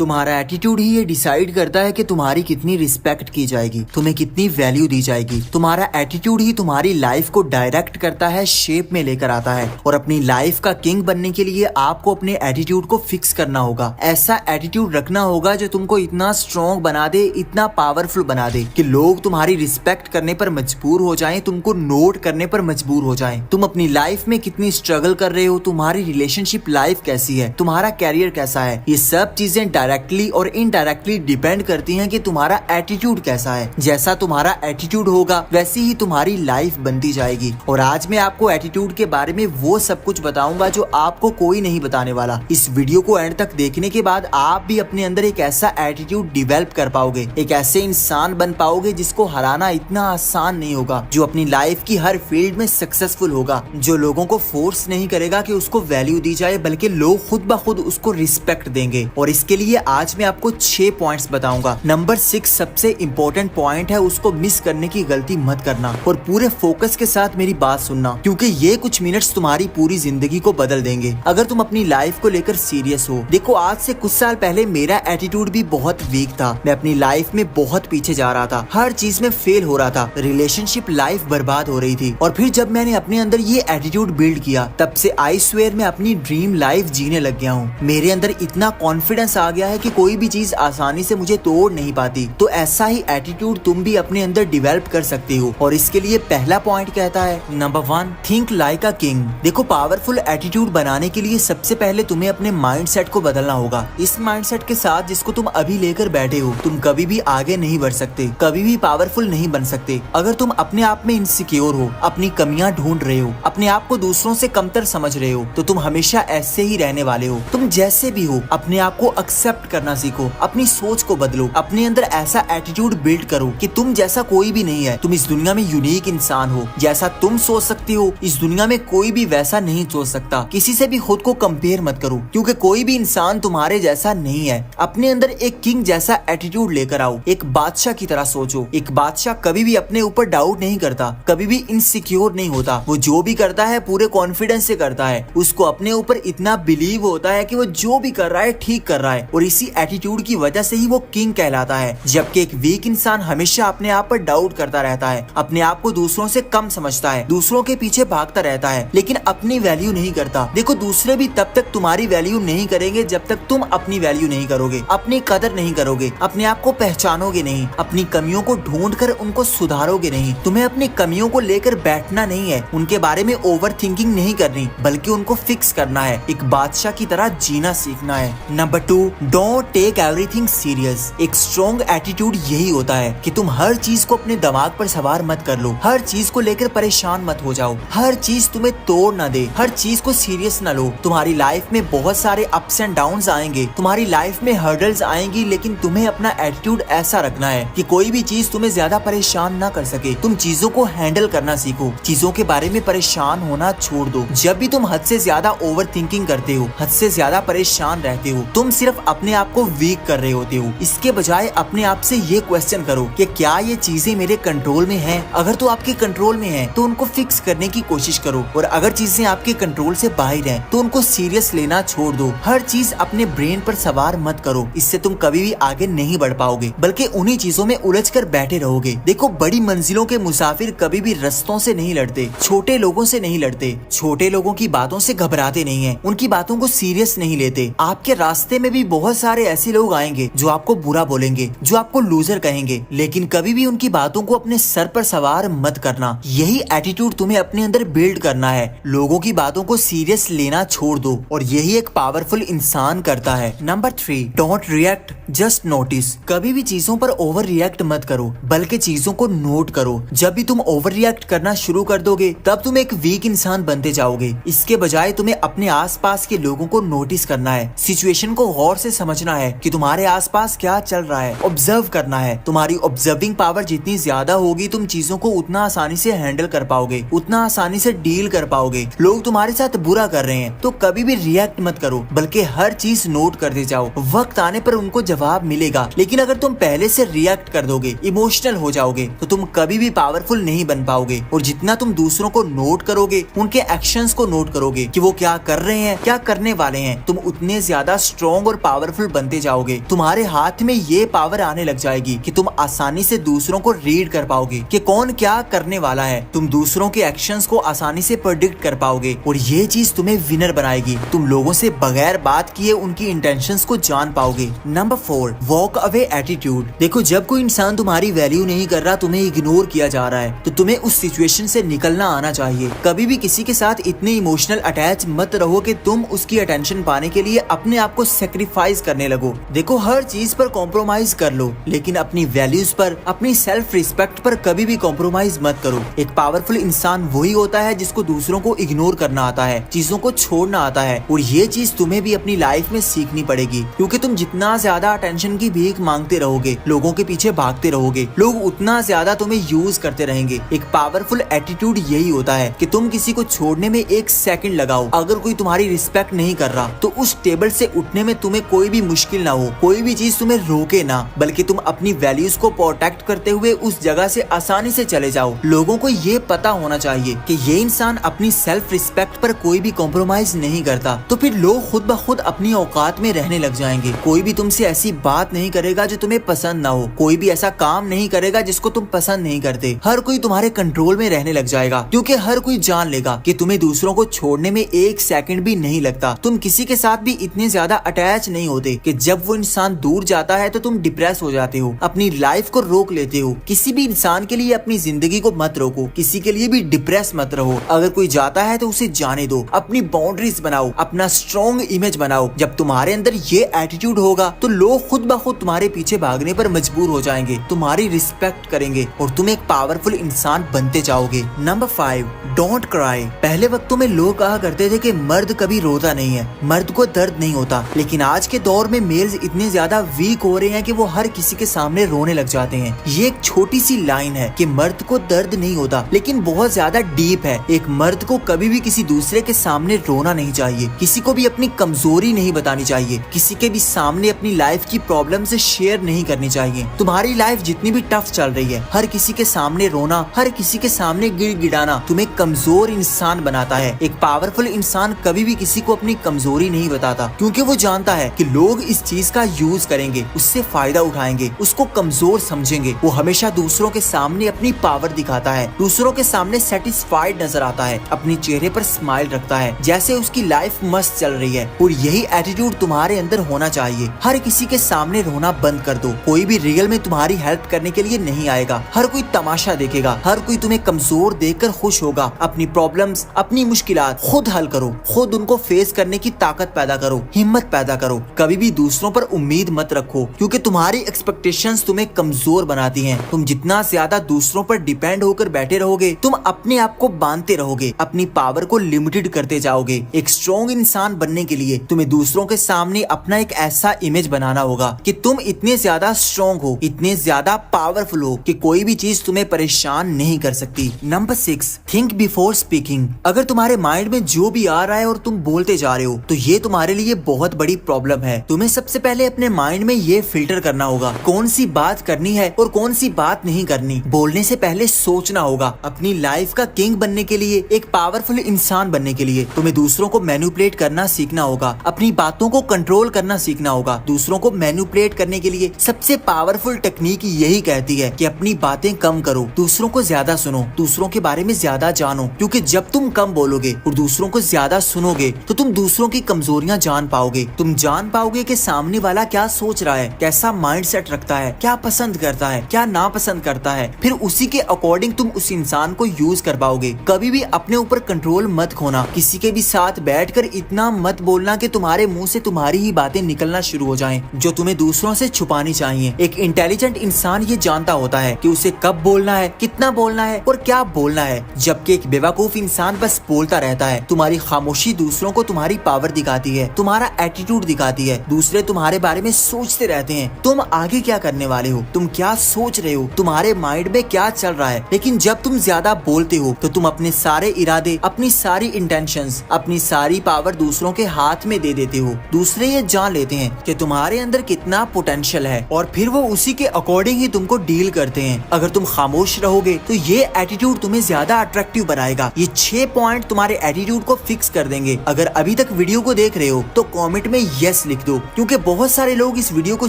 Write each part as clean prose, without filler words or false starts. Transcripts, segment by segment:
तुम्हारा एटीट्यूड ही ये डिसाइड करता है कि तुम्हारी कितनी रिस्पेक्ट की जाएगी, तुम्हें कितनी वैल्यू दी जाएगी। तुम्हारा एटीट्यूड ही तुम्हारी लाइफ को डायरेक्ट करता है, शेप में लेकर आता है। और अपनी लाइफ का किंग बनने के लिए आपको अपने एटीट्यूड को फिक्स करना होगा। ऐसा एटीट्यूड रखना होगा जो तुमको इतना स्ट्रॉन्ग बना दे, इतना पावरफुल बना दे कि लोग तुम्हारी रिस्पेक्ट करने पर मजबूर हो जाएं, तुमको नोट करने पर मजबूर हो जाएं। तुम अपनी लाइफ में कितनी स्ट्रगल कर रहे हो, तुम्हारी रिलेशनशिप लाइफ कैसी है, तुम्हारा कैरियर कैसा है, ये सब चीजें डायरेक्टली और इनडायरेक्टली डिपेंड करती हैं कि तुम्हारा एटीट्यूड कैसा है। जैसा तुम्हारा एटीट्यूड होगा वैसी ही तुम्हारी लाइफ बनती जाएगी। और आज मैं आपको एटीट्यूड के बारे में वो सब कुछ बताऊंगा जो आपको कोई नहीं बताने वाला। इस वीडियो को एंड तक देखने के बाद आप भी अपने अंदर एक ऐसा एटीट्यूड डिवेल्प कर पाओगे, एक ऐसे इंसान बन पाओगे जिसको हराना इतना आसान नहीं होगा, जो अपनी लाइफ की हर फील्ड में सक्सेसफुल होगा, जो लोगों को फोर्स नहीं करेगा कि उसको वैल्यू दी जाए, बल्कि लोग खुद ब खुद उसको रिस्पेक्ट देंगे। और इसके लिए आज मैं आपको 6 पॉइंट्स बताऊंगा। नंबर 6 सबसे इम्पोर्टेंट पॉइंट है, उसको मिस करने की गलती मत करना और पूरे फोकस के साथ मेरी बात सुनना, क्योंकि ये कुछ मिनट्स तुम्हारी पूरी जिंदगी को बदल देंगे अगर तुम अपनी लाइफ को लेकर सीरियस हो। देखो, आज से कुछ साल पहले मेरा एटीट्यूड भी बहुत वीक था। मैं अपनी लाइफ में बहुत पीछे जा रहा था, हर चीज में फेल हो रहा था, रिलेशनशिप लाइफ बर्बाद हो रही थी। और फिर जब मैंने अपने अंदर ये एटीट्यूड बिल्ड किया, तब से आई स्वेयर मैं अपनी ड्रीम लाइफ जीने लग गया हूँ। मेरे अंदर इतना कॉन्फिडेंस आ गया है कि कोई भी चीज आसानी से मुझे तोड़ नहीं पाती। तो ऐसा ही एटीट्यूड तुम भी अपने अंदर डिवेल्प कर सकते हो। और इसके लिए पहला पॉइंट कहता है, number 1, think like a king. देखो, पावरफुल एटीट्यूड बनाने के लिए सबसे पहले तुम्हें अपने माइंडसेट को बदलना होगा। इस माइंडसेट के साथ जिसको तुम अभी लेकर बैठे हो, तुम कभी भी आगे नहीं बढ़ सकते, कभी भी पावरफुल नहीं बन सकते। अगर तुम अपने आप में इनसिक्योर हो, अपनी कमियां ढूंढ रहे हो, अपने आप को दूसरों से कमतर समझ रहे हो, तो तुम हमेशा ऐसे ही रहने वाले हो। तुम जैसे भी हो, अपने आप को एक्सेप्ट करना सीखो, अपनी सोच को बदलो, अपने अंदर ऐसा एटीट्यूड बिल्ड करो कि तुम जैसा कोई भी नहीं है। तुम इस दुनिया में यूनिक इंसान हो। जैसा तुम सोच सकते हो, इस दुनिया में कोई भी वैसा नहीं सोच सकता। किसी से भी खुद को कंपेयर मत करो, क्योंकि कोई भी इंसान तुम्हारे जैसा नहीं है। अपने अंदर एक किंग जैसा एटीट्यूड लेकर आओ, एक बादशाह की तरह सोचो। एक बादशाह कभी भी अपने ऊपर डाउट नहीं करता, कभी भी इनसिक्योर नहीं होता। वो जो भी करता है पूरे कॉन्फिडेंस से करता है। उसको अपने ऊपर इतना बिलीव होता है कि वो जो भी कर रहा है ठीक कर रहा है, और इसी एटीट्यूड की वजह से ही वो किंग कहलाता है। जबकि एक वीक इंसान हमेशा अपने आप पर डाउट करता रहता है, अपने आप को दूसरों से कम समझता है, दूसरों के पीछे भागता रहता है, लेकिन अपनी वैल्यू नहीं करता। देखो, दूसरे भी तब तक तुम्हारी वैल्यू नहीं करेंगे जब तक तुम अपनी वैल्यू नहीं करोगे, अपनी कदर नहीं करोगे, अपने आप को पहचानोगे नहीं, अपनी कमियों को ढूंढ कर उनको सुधारोगे नहीं। तुम्हें अपनी कमियों को लेकर बैठना नहीं है, उनके बारे में ओवर थिंकिंग नहीं करनी, बल्कि उनको फिक्स करना है। एक बादशाह की तरह जीना सीखना है। Number 2, don't take everything serious. एक स्ट्रॉन्ग एटीट्यूड यही होता है कि तुम हर चीज को अपने दिमाग पर सवार मत कर लो, हर चीज को लेकर परेशान मत हो जाओ, हर चीज तुम्हें तोड़ ना दे, हर चीज को सीरियस ना लो। तुम्हारी लाइफ में बहुत सारे अप्स एंड डाउन्स आएंगे, तुम्हारी लाइफ में हर्डल्स आएंगी, लेकिन तुम्हें अपना एटीट्यूड ऐसा रखना है कि कोई भी चीज तुम्हें ज्यादा परेशान ना कर सके। तुम चीजों को हैंडल करना सीखो, चीजों के बारे में परेशान होना छोड़ दो। जब भी तुम हद से ज्यादा ओवर थिंकिंग करते हो, हद से ज्यादा परेशान रहते हो, तुम सिर्फ अपने आप को वीक कर रहे होते हो। इसके बजाय अपने आप से ये क्वेश्चन करो कि क्या ये चीजें मेरे कंट्रोल में हैं? अगर तो आपके कंट्रोल में है तो उनको फिक्स करने की कोशिश करो, और अगर चीजें आपके कंट्रोल से बाहर हैं तो उनको सीरियस लेना छोड़ दो। हर चीज अपने ब्रेन पर सवार मत करो, इससे तुम कभी भी आगे नहीं बढ़ पाओगे, बल्कि उन्हीं चीजों में उलझ कर बैठे रहोगे। देखो, बड़ी मंजिलों के मुसाफिर कभी भी रास्तों से नहीं लड़ते, छोटे लोगों से नहीं लड़ते, छोटे लोगों की बातों से घबराते नहीं है, उनकी बातों को सीरियस नहीं लेते। आपके रास्ते में भी बहुत सारे ऐसे लोग आएंगे जो आपको बुरा बोलेंगे, जो आपको लूजर कहेंगे, लेकिन कभी भी उनकी बातों को अपने सर पर सवार मत करना। यही एटीट्यूड तुम्हें अपने अंदर बिल्ड करना है। लोगों की बातों को सीरियस लेना छोड़ दो, और यही एक पावरफुल इंसान करता है। Number 3, don't react, just notice. कभी भी चीजों पर ओवर रिएक्ट मत करो, बल्कि चीजों को नोट करो। जब भी तुम ओवर रिएक्ट करना शुरू कर दोगे, तब तुम एक वीक इंसान बनते जाओगे। इसके बजाय तुम्हें अपने आसपास के लोगों को नोटिस करना है, सिचुएशन को गौर से समझना है कि तुम्हारे आसपास क्या चल रहा है, ऑब्जर्व करना है। तुम्हारी ऑब्जर्विंग पावर जितनी ज्यादा होगी, तुम चीजों को उतना आसानी से हैंडल कर पाओगे, उतना आसानी से डील कर पाओगे। लोग तुम्हारे साथ बुरा कर रहे हैं तो कभी भी रिएक्ट मत करो, बल्कि हर चीज नोट करते जाओ। वक्त आने पर उनको जवाब जवाब मिलेगा, लेकिन अगर तुम पहले से रिएक्ट कर दोगे, इमोशनल हो जाओगे, तो तुम कभी भी पावरफुल नहीं बन पाओगे। और जितना तुम दूसरों को नोट करोगे, उनके एक्शंस को नोट करोगे कि वो क्या कर रहे हैं, क्या करने वाले हैं, तुम उतने ज्यादा स्ट्रॉन्ग और पावरफुल बनते जाओगे। तुम्हारे हाथ में ये पावर आने लग जाएगी कि तुम आसानी से दूसरों को रीड कर पाओगे कि कौन क्या करने वाला है। तुम दूसरों के एक्शंस को आसानी से प्रेडिक्ट कर पाओगे और ये चीज तुम्हें विनर बनाएगी। तुम लोगों से बगैर बात किए उनकी इंटेंशंस को जान पाओगे। Number 4, walk away attitude. देखो, जब कोई इंसान तुम्हारी वैल्यू नहीं कर रहा, तुम्हें इग्नोर किया जा रहा है, तो तुम्हें उस सिचुएशन से निकलना आना चाहिए। कभी भी किसी के साथ इतने इमोशनल अटैच मत रहो कि तुम उसकी अटेंशन पाने के लिए अपने आप को सेक्रीफाइस करने लगो। देखो, हर चीज पर कॉम्प्रोमाइज कर लो, लेकिन अपनी वैल्यूज पर, अपनी सेल्फ रिस्पेक्ट पर कभी भी कॉम्प्रोमाइज मत करो। एक पावरफुल इंसान वही होता है जिसको दूसरों को इग्नोर करना आता है, चीजों को छोड़ना आता है। और ये चीज तुम्हें भी अपनी लाइफ में सीखनी पड़ेगी, क्योंकि तुम जितना ज्यादा अटेंशन की भीख मांगते रहोगे, लोगों के पीछे भागते रहोगे, लोग उतना ज्यादा तुम्हें यूज करते रहेंगे। एक पावरफुल एटीट्यूड यही होता है कि तुम किसी को छोड़ने में 1 सेकंड लगाओ। अगर कोई तुम्हारी रिस्पेक्ट नहीं कर रहा, तो उस टेबल से उठने में तुम्हें कोई भी मुश्किल ना हो, कोई भी चीज तुम्हें रोके ना, बल्कि तुम अपनी वैल्यूज को प्रोटेक्ट करते हुए उस जगह से आसानी से चले जाओ। लोगों को ये पता होना चाहिए कि ये इंसान अपनी सेल्फ रिस्पेक्ट पर कोई भी कॉम्प्रोमाइज नहीं करता, तो फिर लोग खुद ब खुद अपनी औकात में रहने लग जाएंगे। कोई भी तुमसे ऐसी बात नहीं करेगा जो तुम्हें पसंद ना हो, कोई भी ऐसा काम नहीं करेगा जिसको तुम पसंद नहीं करते। हर कोई तुम्हारे कंट्रोल में रहने लग जाएगा, क्योंकि हर कोई जान लेगा कि तुम्हें दूसरों को छोड़ने में 1 सेकंड भी नहीं लगता। तुम किसी के साथ भी इतने ज्यादा अटैच नहीं होते कि जब वो इंसान दूर जाता है तो तुम डिप्रेस हो जाते हो, अपनी लाइफ को रोक लेते हो। किसी भी इंसान के लिए अपनी जिंदगी को मत रोको, किसी के लिए भी डिप्रेस मत रहो। अगर कोई जाता है तो उसे जाने दो, अपनी बाउंड्रीज बनाओ, अपना स्ट्रॉन्ग इमेज बनाओ। जब तुम्हारे अंदर ये एटीट्यूड होगा तो लोग खुद ब खुद तुम्हारे पीछे भागने पर मजबूर हो जाएंगे, तुम्हारी रिस्पेक्ट करेंगे और तुम एक पावरफुल इंसान बनते जाओगे। Number 5, don't cry. पहले वक्तों में लोग कहा करते थे कि मर्द कभी रोता नहीं है, मर्द को दर्द नहीं होता, लेकिन आज के दौर में मेल्स इतने ज्यादा वीक हो रहे हैं कि वो हर किसी के सामने रोने लग जाते हैं। ये एक छोटी सी लाइन है कि मर्द को दर्द नहीं होता, लेकिन बहुत ज्यादा डीप है। एक मर्द को कभी भी किसी दूसरे के सामने रोना नहीं चाहिए, किसी को भी अपनी कमजोरी नहीं बतानी चाहिए, किसी के भी सामने अपनी लाइफ की प्रॉब्लम से शेयर नहीं करनी चाहिए। तुम्हारी लाइफ जितनी भी टफ चल रही है, हर किसी के सामने रोना, हर किसी के सामने गिड़गिड़ाना तुम्हें कमजोर इंसान बनाता है। एक पावरफुल इंसान कभी भी किसी को अपनी कमजोरी नहीं बताता, क्योंकि वो जानता है कि लोग इस चीज का यूज करेंगे, उससे फायदा उठाएंगे, उसको कमजोर समझेंगे। वो हमेशा दूसरों के सामने अपनी पावर दिखाता है, दूसरों के सामने सेटिस्फाइड नजर आता है, अपने चेहरे पर स्माइल रखता है, जैसे उसकी लाइफ मस्त चल रही है। और यही एटीट्यूड तुम्हारे अंदर होना चाहिए। हर किसी के सामने रोना बंद कर दो। कोई भी रियल में तुम्हारी हेल्प करने के लिए नहीं आएगा, हर कोई तमाशा देखेगा, हर कोई तुम्हें कमजोर देखकर खुश होगा। अपनी प्रॉब्लम्स, अपनी मुश्किलात खुद हल करो, खुद उनको फेस करने की ताकत पैदा करो, हिम्मत पैदा करो। कभी भी दूसरों पर उम्मीद मत रखो, क्योंकि तुम्हारी एक्सपेक्टेशंस तुम्हें कमजोर बनाती हैं। तुम जितना ज्यादा दूसरों पर डिपेंड होकर बैठे रहोगे, तुम अपने आप को बांधते रहोगे, अपनी पावर को लिमिटेड करते जाओगे। एक स्ट्रॉन्ग इंसान बनने के लिए तुम्हें दूसरों के सामने अपना एक ऐसा इमेज बनाना होगा कि तुम इतने ज्यादा स्ट्रॉन्ग हो, इतने ज्यादा पावरफुल हो कि कोई भी चीज तुम्हें परेशान नहीं कर सकती। Number 6, think before speaking. अगर तुम्हारे माइंड में जो भी आ रहा है और तुम बोलते जा रहे हो, तो ये तुम्हारे लिए बहुत बड़ी प्रॉब्लम है। तुम्हें सबसे पहले अपने माइंड में ये फिल्टर करना होगा कौन सी बात करनी है और कौन सी बात नहीं करनी। बोलने से पहले सोचना होगा। अपनी लाइफ का किंग बनने के लिए, एक पावरफुल इंसान बनने के लिए तुम्हें दूसरों को मैनिपुलेट करना सीखना होगा, अपनी बातों को कंट्रोल करना सीखना होगा। दूसरों को मैनिपुलेट करने के लिए सबसे पावरफुल टेक्निक यही कहती है कि अपनी बातें कम करो, दूसरों को ज्यादा सुनो, दूसरों के बारे में ज्यादा जानो। क्योंकि जब तुम कम बोलोगे और दूसरों को ज्यादा सुनोगे, तो तुम दूसरों की कमजोरियां जान पाओगे। तुम जान पाओगे कि सामने वाला क्या सोच रहा है, कैसा माइंडसेट रखता है, क्या पसंद करता है, क्या नापसंद करता है। फिर उसी के अकॉर्डिंग तुम उस इंसान को यूज कर पाओगे। कभी भी अपने ऊपर कंट्रोल मत खोना। किसी के भी साथ बैठकर इतना मत बोलना कि तुम्हारे मुंह से तुम्हारी ही बातें निकलना शुरू हो जाएं, जो तुम्हें दूसरों से छुपानी चाहिए। एक इंटेलिजेंट इंसान ये जानता होता है कि उसे कब बोलना है, कितना बोलना है और क्या बोलना है, जबकि एक बेवकूफ इंसान बस बोलता रहता है। तुम्हारी खामोशी दूसरों को तुम्हारी पावर दिखाती है, तुम्हारा एटीट्यूड दिखाती है। दूसरे तुम्हारे बारे में सोचते रहते हैं, तुम आगे क्या करने वाले हो, तुम क्या सोच रहे हो, तुम्हारे माइंड में क्या चल रहा है। लेकिन जब तुम ज्यादा बोलते हो तो तुम अपने सारे इरादे, अपनी सारी इंटेंशंस, अपनी सारी पावर दूसरों के हाथ में दे देते हो। दूसरे ये जान लेते हैं कि तुम्हारे अंदर अंदर कितना पोटेंशियल है और फिर वो उसी के अकॉर्डिंग ही तुमको डील करते हैं। अगर तुम खामोश रहोगे तो ये एटीट्यूड तुम्हें ज्यादा अट्रैक्टिव बनाएगा। ये 6 पॉइंट तुम्हारे एटीट्यूड को फिक्स कर देंगे। अगर अभी तक वीडियो को देख रहे हो तो कमेंट में यस लिख दो, क्योंकि बहुत सारे लोग इस वीडियो को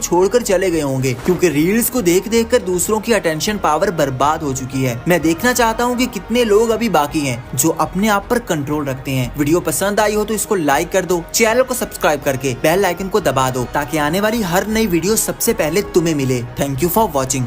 छोड़कर चले गए होंगे क्योंकि रील्स को देख देख कर दूसरों की अटेंशन पावर बर्बाद हो चुकी है। मैं देखना चाहता हूँ कि कितने लोग अभी बाकी हैं जो अपने आप पर कंट्रोल रखते हैं। वीडियो पसंद आई हो तो इसको लाइक कर दो, चैनल को सब्सक्राइब करके बेल आइकन को दबा दो ताकि आने वाली हर नई वीडियो सबसे पहले तुम्हें मिले। Thank you for watching.